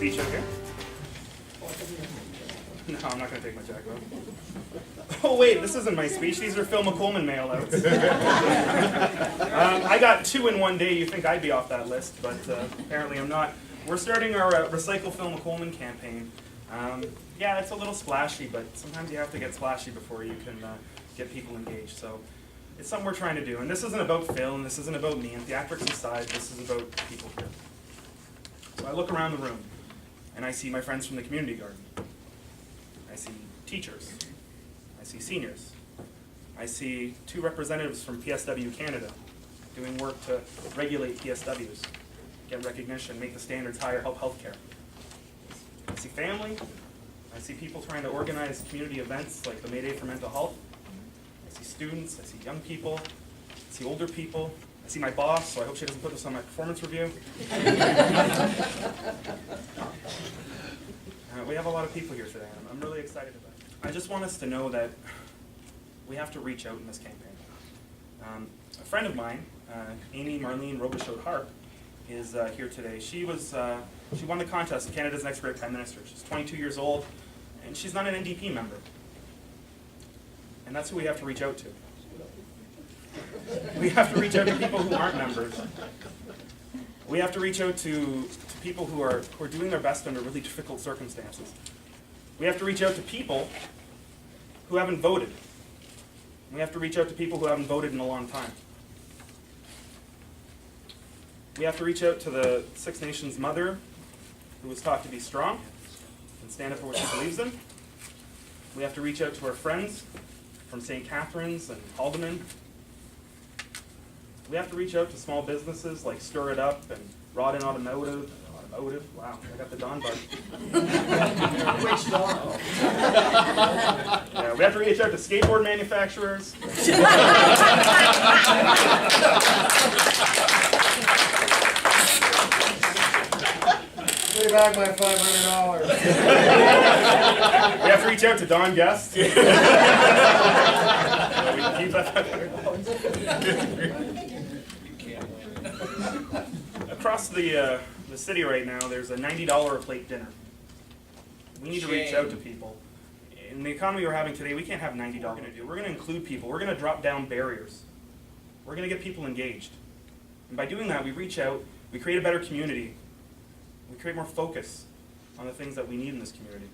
speech out here? No, I'm not going to take my jacket off. Oh wait, this isn't my speech. These are Phil McCollman mail-outs. I got 2 in one day. You think I'd be off that list, but apparently I'm not. We're starting our Recycle Phil McCollman campaign. Yeah, it's a little splashy, but sometimes you have to get splashy before you can get people engaged. So it's something we're trying to do. And this isn't about Phil, and this isn't about me. And theatrics aside, this is about people here. So I look around the room, and I see my friends from the community garden. I see teachers. I see seniors. I see 2 representatives from PSW Canada doing work to regulate PSWs, get recognition, make the standards higher, help healthcare. I see family. I see people trying to organize community events like the May Day for Mental Health. I see students. I see young people. I see older people. I see my boss, so I hope she doesn't put this on my performance review. We have a lot of people here today, and I'm really excited about it. I just want us to know that we have to reach out in this campaign. A friend of mine, Amy Marlene Robichaud Harp, is here today. She won the contest of Canada's Next Great Prime Minister. She's 22 years old, and she's not an NDP member. And that's who we have to reach out to. We have to reach out to people who aren't members. We have to reach out to people who are doing their best under really difficult circumstances. We have to reach out to people who haven't voted. We have to reach out to people who haven't voted in a long time. We have to reach out to the Six Nations mother who was taught to be strong and stand up for what she believes in. We have to reach out to our friends from St. Catharines and Haldeman. We have to reach out to small businesses like Stir It Up and Rodden Automotive. Wow, I got the Don bug. Which Don? Yeah, we have to reach out to skateboard manufacturers. Pay back my $500. We have to reach out to Don Guest. We can keep that $500. Across the city right now, there's a $90 a plate dinner. We need to reach out to people. In the economy we're having today, we can't have $90 to do. We're going to include people. We're going to drop down barriers. We're going to get people engaged. And by doing that, we reach out, we create a better community. We create more focus on the things that we need in this community.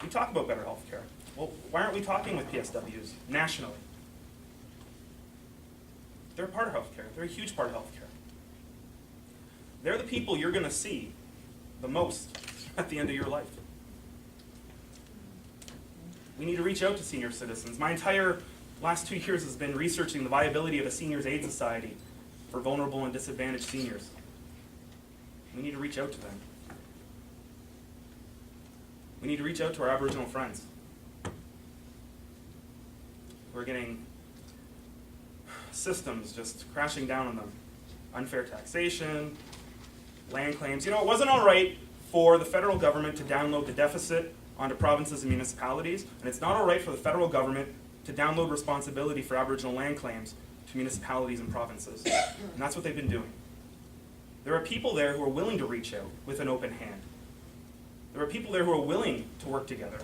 We talk about better health care. Well, why aren't we talking with PSWs nationally? They're a part of health care. They're a huge part of health care. They're the people you're going to see the most at the end of your life. We need to reach out to senior citizens. My entire last 2 years has been researching the viability of a seniors' aid society for vulnerable and disadvantaged seniors. We need to reach out to them. We need to reach out to our Aboriginal friends. We're getting systems just crashing down on them. Unfair taxation, land claims. You know, it wasn't all right for the federal government to download the deficit onto provinces and municipalities, and it's not all right for the federal government to download responsibility for Aboriginal land claims to municipalities and provinces. And that's what they've been doing. There are people there who are willing to reach out with an open hand. There are people there who are willing to work together.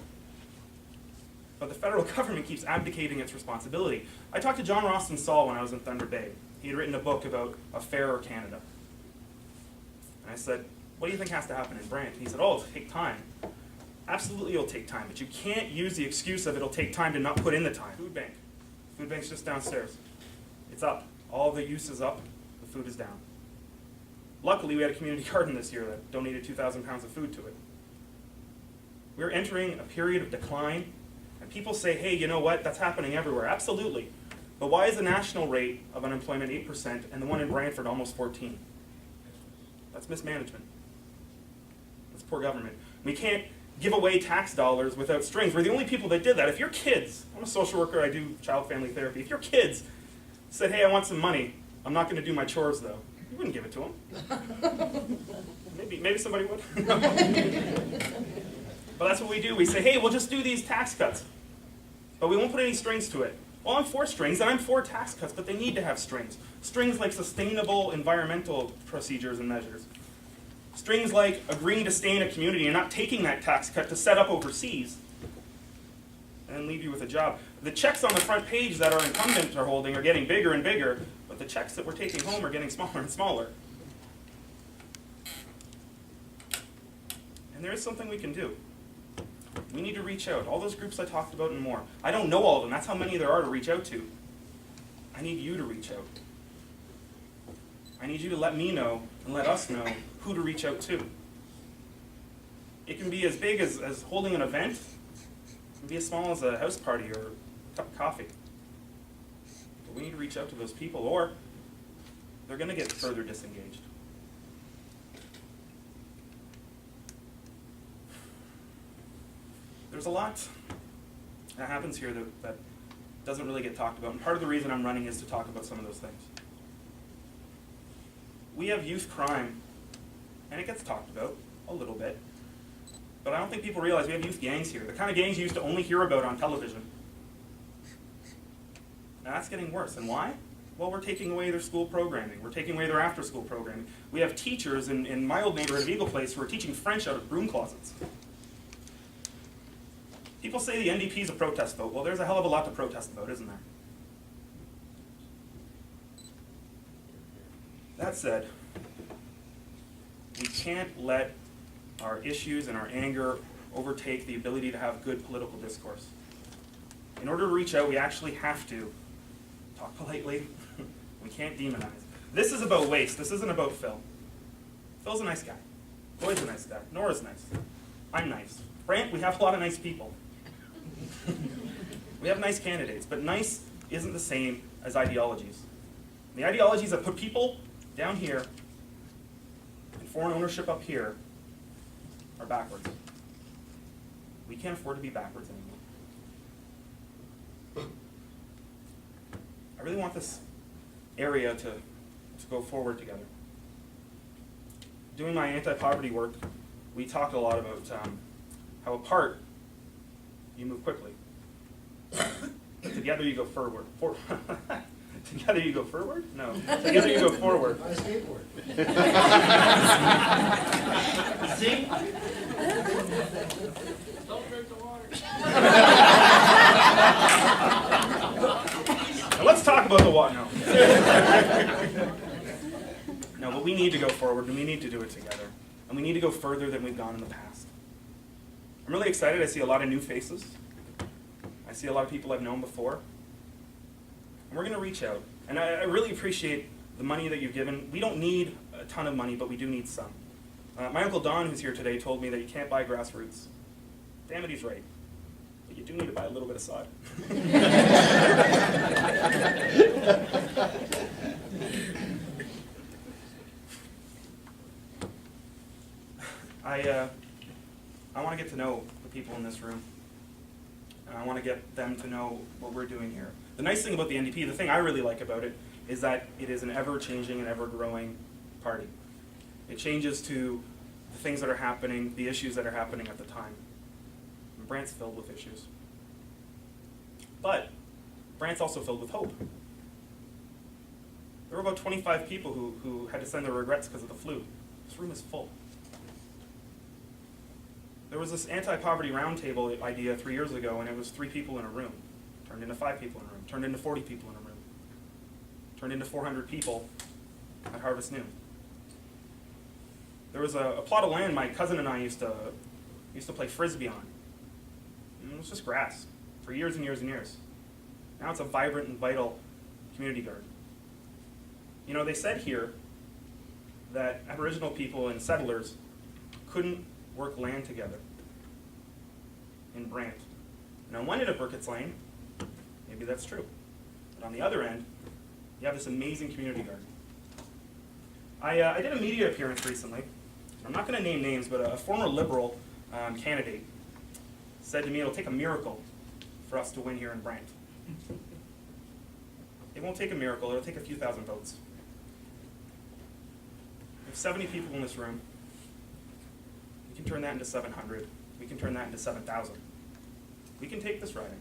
But the federal government keeps abdicating its responsibility. I talked to John Ralston Saul when I was in Thunder Bay. He had written a book about a fairer Canada. And I said, what do you think has to happen in Brant? He said, oh, it'll take time. Absolutely it'll take time, but you can't use the excuse of it'll take time to not put in the time. Food bank. Food bank's just downstairs. It's up. All the use is up. The food is down. Luckily, we had a community garden this year that donated 2,000 pounds of food to it. We're entering a period of decline, and people say, hey, you know what, that's happening everywhere. Absolutely. But why is the national rate of unemployment 8% and the one in Brantford almost 14%? That's mismanagement. That's poor government. We can't give away tax dollars without strings. We're the only people that did that. If your kids, I'm a social worker, I do child family therapy. If your kids said, hey, I want some money, I'm not going to do my chores though, you wouldn't give it to them. Maybe somebody would. But that's what we do. We say, hey, we'll just do these tax cuts, but we won't put any strings to it. Well, I'm for strings, and I'm for tax cuts, but they need to have strings. Strings like sustainable environmental procedures and measures. Strings like agreeing to stay in a community and not taking that tax cut to set up overseas and leave you with a job. The checks on the front page that our incumbents are holding are getting bigger and bigger, but the checks that we're taking home are getting smaller and smaller. And there is something we can do. We need to reach out. All those groups I talked about and more. I don't know all of them. That's how many there are to reach out to. I need you to reach out. I need you to let me know and let us know who to reach out to. It can be as big as holding an event. It can be as small as a house party or a cup of coffee. But we need to reach out to those people, or they're going to get further disengaged. There's a lot that happens here that doesn't really get talked about, and part of the reason I'm running is to talk about some of those things. We have youth crime, and it gets talked about a little bit, but I don't think people realize we have youth gangs here, the kind of gangs you used to only hear about on television. Now that's getting worse, and why? Well, we're taking away their school programming. We're taking away their after-school programming. We have teachers in my old neighborhood of Eagle Place who are teaching French out of broom closets. People say the NDP is a protest vote. Well, there's a hell of a lot to protest about, isn't there? That said, we can't let our issues and our anger overtake the ability to have good political discourse. In order to reach out, we actually have to talk politely. We can't demonize. This is about waste. This isn't about Phil. Phil's a nice guy. Boyd's a nice guy. Nora's nice. I'm nice. Brant, we have a lot of nice people. We have nice candidates, but nice isn't the same as ideologies. The ideologies that put people down here and foreign ownership up here are backwards. We can't afford to be backwards anymore. I really want this area to go forward together. Doing my anti-poverty work, we talked a lot about how apart you move quickly. Together you go forward. Together you go forward? No. Together you go forward. I skateboard. See? Don't drink the water. Now let's talk about the water. No, but we need to go forward, and we need to do it together. And we need to go further than we've gone in the past. I'm really excited. I see a lot of new faces. I see a lot of people I've known before. And we're going to reach out. And I really appreciate the money that you've given. We don't need a ton of money, but we do need some. My Uncle Don, who's here today, told me that you can't buy grassroots. Damn it, he's right. But you do need to buy a little bit of sod. I want to get to know the people in this room. And I want to get them to know what we're doing here. The nice thing about the NDP, the thing I really like about it, is that it is an ever-changing and ever-growing party. It changes to the things that are happening, the issues that are happening at the time. And Brant's filled with issues. But Brant's also filled with hope. There were about 25 people who had to send their regrets because of the flu. This room is full. There was this anti-poverty roundtable idea 3 years ago, and it was 3 people in a room. Turned into 5 people in a room. Turned into 40 people in a room. Turned into 400 people at Harvest Noon. There was a plot of land my cousin and I used to play frisbee on. And it was just grass for years and years and years. Now it's a vibrant and vital community garden. You know, they said here that Aboriginal people and settlers couldn't work land together in Brant. And on one end of Burkitt's Lane, maybe that's true. But on the other end, you have this amazing community garden. I did a media appearance recently. I'm not going to name names, but a former Liberal candidate said to me, it'll take a miracle for us to win here in Brant. It won't take a miracle, it'll take a few thousand votes. We have 70 people in this room. We can turn that into 700. We can turn that into 7,000. We can take this riding.